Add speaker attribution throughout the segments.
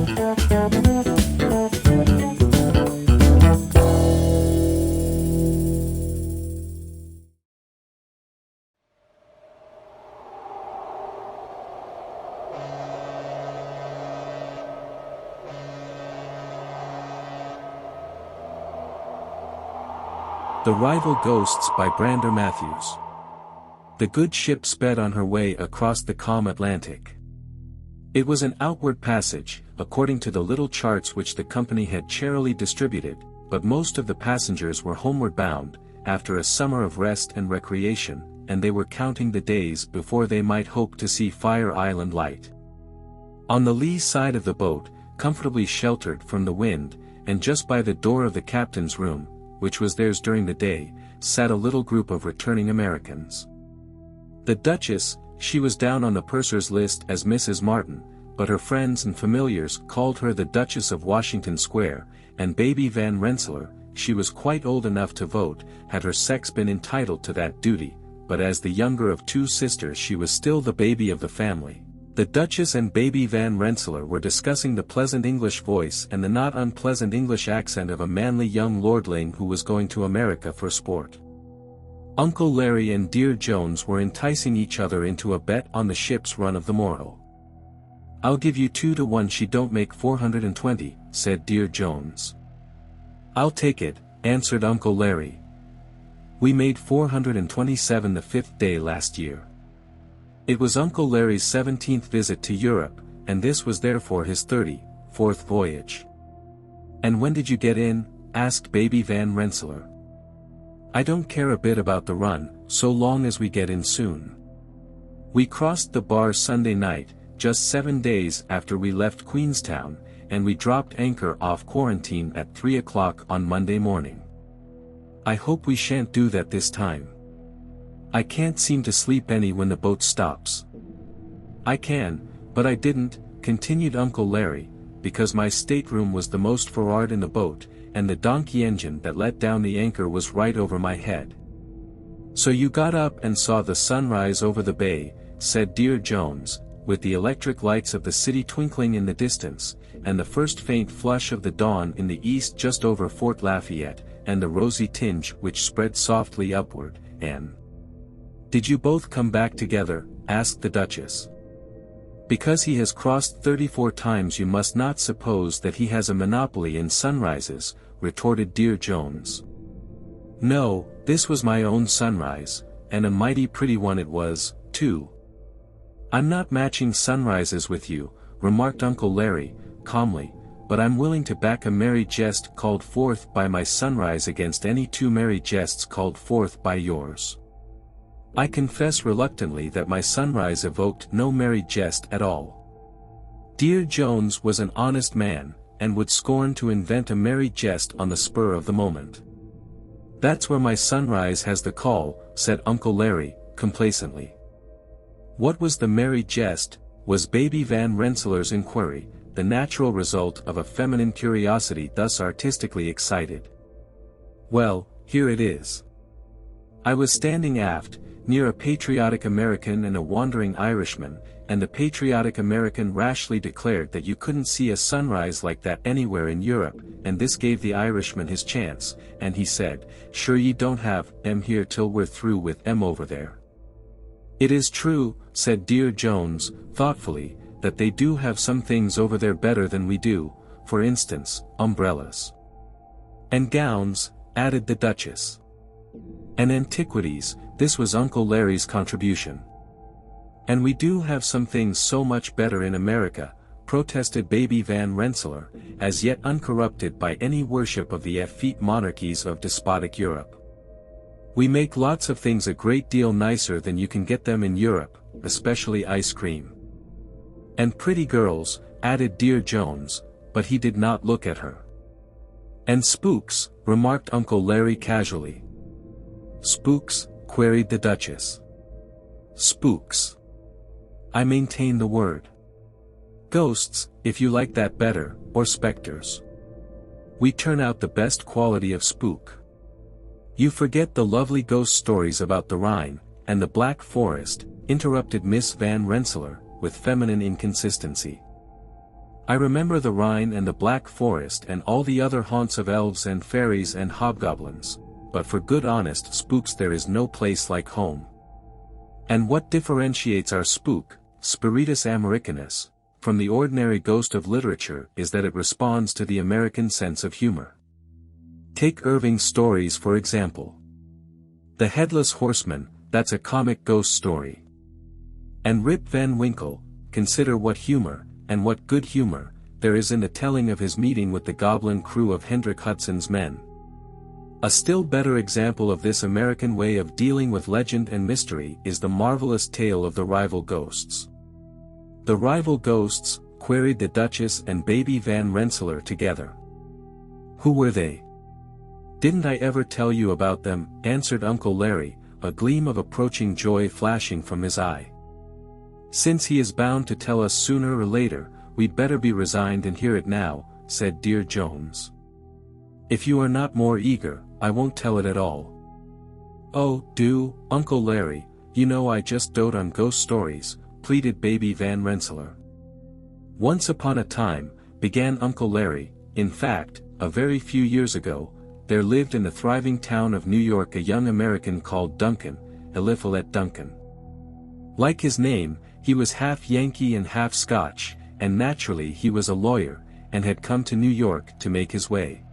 Speaker 1: The Rival Ghosts by Brander Matthews. The good ship sped on her way across the calm Atlantic. It was an outward passage, according to the little charts which the company had charily distributed, but most of the passengers were homeward bound, after a summer of rest and recreation, and they were counting the days before they might hope to see Fire Island light. On the lee side of the boat, comfortably sheltered from the wind, and just by the door of the captain's room, which was theirs during the day, sat a little group of returning Americans. The Duchess, she was down on the purser's list as Mrs. Martin, but her friends and familiars called her the Duchess of Washington Square, and Baby Van Rensselaer, she was quite old enough to vote, had her sex been entitled to that duty, but as the younger of two sisters she was still the baby of the family. The Duchess and Baby Van Rensselaer were discussing the pleasant English voice and the not unpleasant English accent of a manly young lordling who was going to America for sport. Uncle Larry and Dear Jones were enticing each other into a bet on the ship's run of the morrow. "I'll give you 2-to-1 she don't make 420, said Dear Jones. "I'll take it," answered Uncle Larry. "We made 427 the 5th day last year." It was Uncle Larry's 17th visit to Europe, and this was therefore his 34th voyage. "And when did you get in?" asked Baby Van Rensselaer. "I don't care a bit about the run, so long as we get in soon. We crossed the bar Sunday night, just 7 days after we left Queenstown, and we dropped anchor off quarantine at 3 o'clock on Monday morning. I hope we shan't do that this time. I can't seem to sleep any when the boat stops." "I can, but I didn't," continued Uncle Larry, "because my stateroom was the most forward in the boat, and the donkey engine that let down the anchor was right over my head." "So you got up and saw the sunrise over the bay," said Dear Jones, "with the electric lights of the city twinkling in the distance, and the first faint flush of the dawn in the east just over Fort Lafayette, and the rosy tinge which spread softly upward, and—" "Did you both come back together?" asked the Duchess. "Because he has crossed 34 times you must not suppose that he has a monopoly in sunrises," retorted Dear Jones. "No, this was my own sunrise, and a mighty pretty one it was, too." "I'm not matching sunrises with you," remarked Uncle Larry, calmly, "but I'm willing to back a merry jest called forth by my sunrise against any 2 merry jests called forth by yours. I confess reluctantly that my sunrise evoked no merry jest at all." Dear Jones was an honest man, and would scorn to invent a merry jest on the spur of the moment. "That's where my sunrise has the call," said Uncle Larry, complacently. "What was the merry jest?" was Baby Van Rensselaer's inquiry, the natural result of a feminine curiosity thus artistically excited. "Well, here it is. I was standing aft, near a patriotic American and a wandering Irishman, and the patriotic American rashly declared that you couldn't see a sunrise like that anywhere in Europe, and this gave the Irishman his chance, and he said, 'Sure ye don't have 'em here till we're through with 'em over there.'" "It is true," said Dear Jones, thoughtfully, "that they do have some things over there better than we do, for instance, umbrellas." "And gowns," added the Duchess. "And antiquities," this was Uncle Larry's contribution. "And we do have some things so much better in America," protested Baby Van Rensselaer, as yet uncorrupted by any worship of the effete monarchies of despotic Europe. "We make lots of things a great deal nicer than you can get them in Europe, especially ice cream." "And pretty girls," added Dear Jones, but he did not look at her. "And spooks," remarked Uncle Larry casually. "Spooks?" queried the Duchess. "Spooks. I maintain the word. Ghosts, if you like that better, or specters. We turn out the best quality of spook." "You forget the lovely ghost stories about the Rhine, and the Black Forest," interrupted Miss Van Rensselaer, with feminine inconsistency. I remember the Rhine and the Black Forest and all the other haunts of elves and fairies and hobgoblins, but for good honest spooks there is no place like home. And what differentiates our spook, Spiritus Americanus, from the ordinary ghost of literature is that it responds to the American sense of humor. Take Irving's stories for example. The Headless Horseman, that's a comic ghost story. And Rip Van Winkle, consider what humor, and what good humor, there is in the telling of his meeting with the goblin crew of Hendrik Hudson's men. A still better example of this American way of dealing with legend and mystery is the marvelous tale of the rival ghosts. The rival ghosts, queried the Duchess and Baby Van Rensselaer together. Who were they? Didn't I ever tell you about them, answered Uncle Larry, a gleam of approaching joy flashing from his eye. Since he is bound to tell us sooner or later, we'd better be resigned and hear it now, said Dear Jones. If you are not more eager, I won't tell it at all. Oh, do, Uncle Larry, you know I just dote on ghost stories, pleaded Baby Van Rensselaer. Once upon a time, began Uncle Larry, in fact, a very few years ago, there lived in the thriving town of New York a young American called Duncan, Eliphalet Duncan. Like his name, he was half Yankee and half Scotch, and naturally he was a lawyer, and had come to New York to make his way.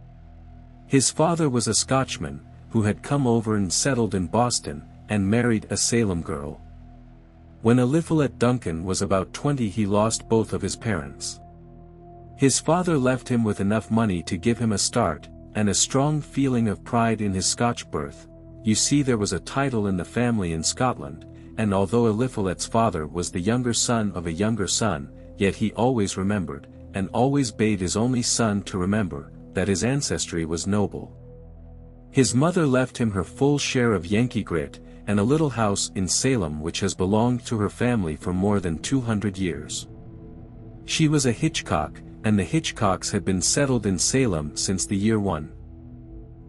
Speaker 1: His father was a Scotchman, who had come over and settled in Boston, and married a Salem girl. When Eliphalet Duncan was about 20 he lost both of his parents. His father left him with enough money to give him a start, and a strong feeling of pride in his Scotch birth. You see there was a title in the family in Scotland, and although Eliphalet's father was the younger son of a younger son, yet he always remembered, and always bade his only son to remember, that his ancestry was noble. His mother left him her full share of Yankee grit, and a little house in Salem which has belonged to her family for more than 200 years. She was a Hitchcock, and the Hitchcocks had been settled in Salem since the year 1.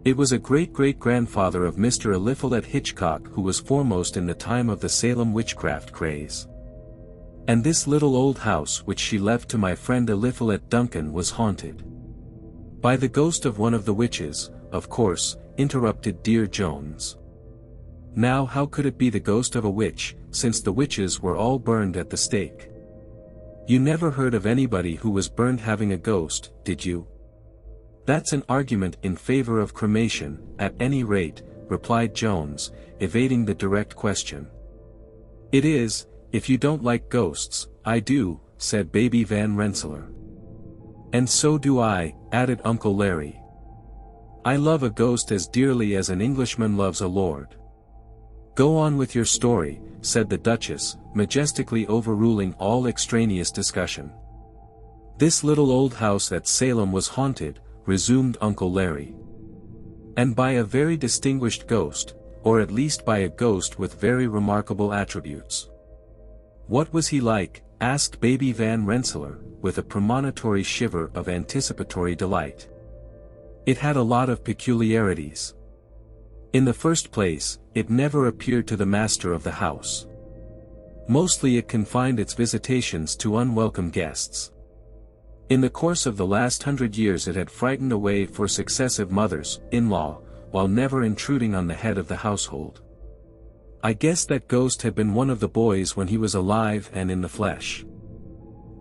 Speaker 1: It was a great-great-grandfather of Mr. Eliphalet Hitchcock who was foremost in the time of the Salem witchcraft craze. And this little old house which she left to my friend Eliphalet Duncan was haunted by the ghost of one of the witches, of course, interrupted Dear Jones. Now how could it be the ghost of a witch, since the witches were all burned at the stake? You never heard of anybody who was burned having a ghost, did you? That's an argument in favor of cremation, at any rate, replied Jones, evading the direct question. It is, if you don't like ghosts, I do, said Baby Van Rensselaer. And so do I, added Uncle Larry. I love a ghost as dearly as an Englishman loves a lord. Go on with your story, said the Duchess, majestically overruling all extraneous discussion. This little old house at Salem was haunted, resumed Uncle Larry. And by a very distinguished ghost, or at least by a ghost with very remarkable attributes. What was he like? Asked Baby Van Rensselaer, with a premonitory shiver of anticipatory delight. It had a lot of peculiarities. In the first place, it never appeared to the master of the house. Mostly it confined its visitations to unwelcome guests. In the course of the last 100 years it had frightened away 4 successive mothers-in-law, while never intruding on the head of the household. I guess that ghost had been one of the boys when he was alive and in the flesh.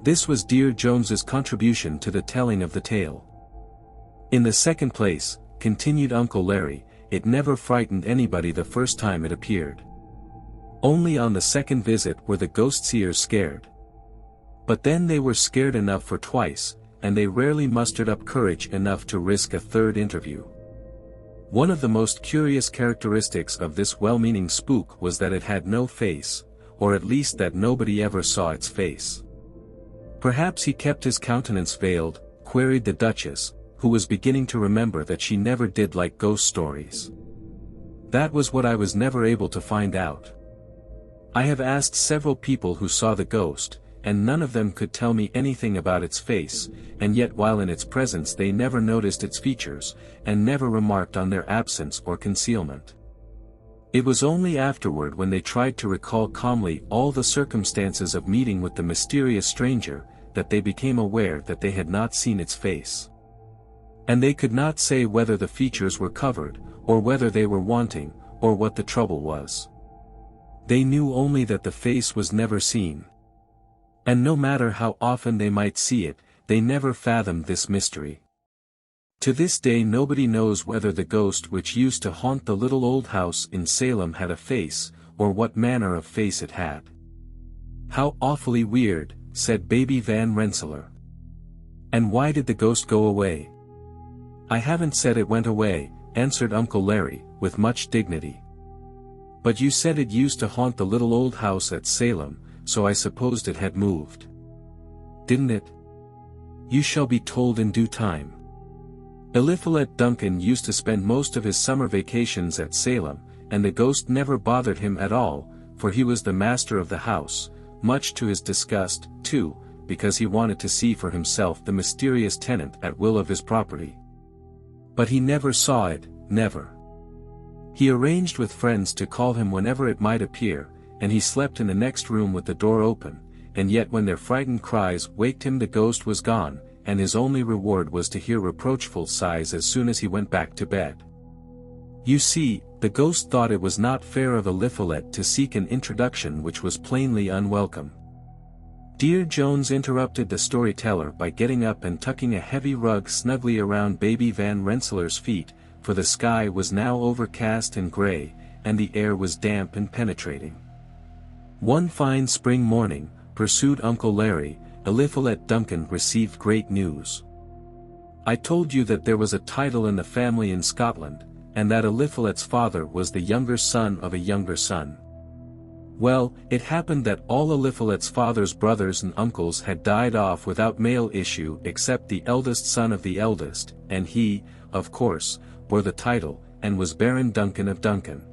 Speaker 1: This was Dear Jones's contribution to the telling of the tale. In the second place, continued Uncle Larry, it never frightened anybody the first time it appeared. Only on the second visit were the ghost-seers scared. But then they were scared enough for twice, and they rarely mustered up courage enough to risk a third interview. One of the most curious characteristics of this well-meaning spook was that it had no face, or at least that nobody ever saw its face. Perhaps he kept his countenance veiled, queried the Duchess, who was beginning to remember that she never did like ghost stories. That was what I was never able to find out. I have asked several people who saw the ghost, and none of them could tell me anything about its face, and yet while in its presence they never noticed its features, and never remarked on their absence or concealment. It was only afterward when they tried to recall calmly all the circumstances of meeting with the mysterious stranger, that they became aware that they had not seen its face. And they could not say whether the features were covered, or whether they were wanting, or what the trouble was. They knew only that the face was never seen. And no matter how often they might see it, they never fathomed this mystery. To this day nobody knows whether the ghost which used to haunt the little old house in Salem had a face, or what manner of face it had. "How awfully weird," said Baby Van Rensselaer. "And why did the ghost go away?" "I haven't said it went away," answered Uncle Larry, with much dignity. "But you said it used to haunt the little old house at Salem, so I supposed it had moved. Didn't it? You shall be told in due time. Eliphalet Duncan used to spend most of his summer vacations at Salem, and the ghost never bothered him at all, for he was the master of the house, much to his disgust, too, because he wanted to see for himself the mysterious tenant at will of his property. But he never saw it, never. He arranged with friends to call him whenever it might appear, and he slept in the next room with the door open, and yet when their frightened cries waked him the ghost was gone, and his only reward was to hear reproachful sighs as soon as he went back to bed. You see, the ghost thought it was not fair of Eliphalet to seek an introduction which was plainly unwelcome. Dear Jones interrupted the storyteller by getting up and tucking a heavy rug snugly around Baby Van Rensselaer's feet, for the sky was now overcast and gray, and the air was damp and penetrating. One fine spring morning, pursued Uncle Larry, Eliphalet Duncan received great news. I told you that there was a title in the family in Scotland, and that Eliphalet's father was the younger son of a younger son. Well, it happened that all Eliphalet's father's brothers and uncles had died off without male issue except the eldest son of the eldest, and he, of course, bore the title, and was Baron Duncan of Duncan.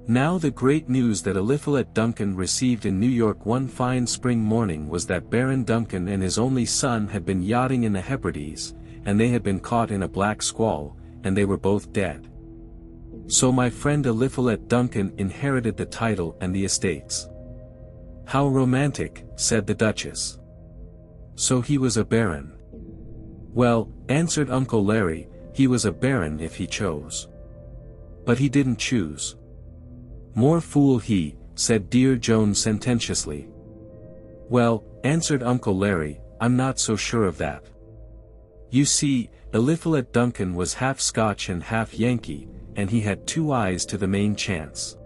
Speaker 1: Now the great news that Eliphalet Duncan received in New York one fine spring morning was that Baron Duncan and his only son had been yachting in the Hebrides, and they had been caught in a black squall, and they were both dead. So my friend Eliphalet Duncan inherited the title and the estates. How romantic, said the Duchess. So he was a baron. Well, answered Uncle Larry, he was a baron if he chose. But he didn't choose. More fool he, said Dear Jones sententiously. Well, answered Uncle Larry, I'm not so sure of that. You see, Eliphalet Duncan was half Scotch and half Yankee, and he had two eyes to the main chance.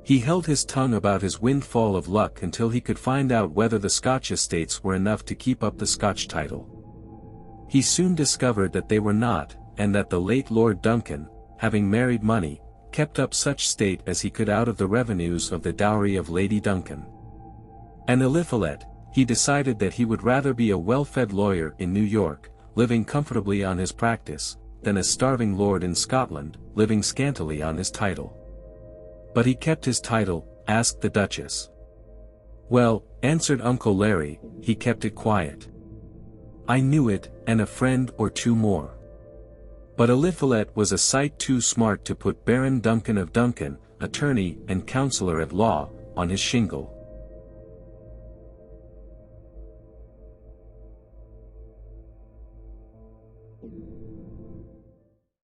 Speaker 1: He held his tongue about his windfall of luck until he could find out whether the Scotch estates were enough to keep up the Scotch title. He soon discovered that they were not, and that the late Lord Duncan, having married money, kept up such state as he could out of the revenues of the dowry of Lady Duncan. And Eliphalet, he decided that he would rather be a well-fed lawyer in New York, living comfortably on his practice, than a starving lord in Scotland, living scantily on his title. But he kept his title, asked the Duchess. Well, answered Uncle Larry, he kept it quiet. I knew it, and a friend or two more. But Eliphalet was a sight too smart to put Baron Duncan of Duncan, attorney and counselor at law, on his shingle.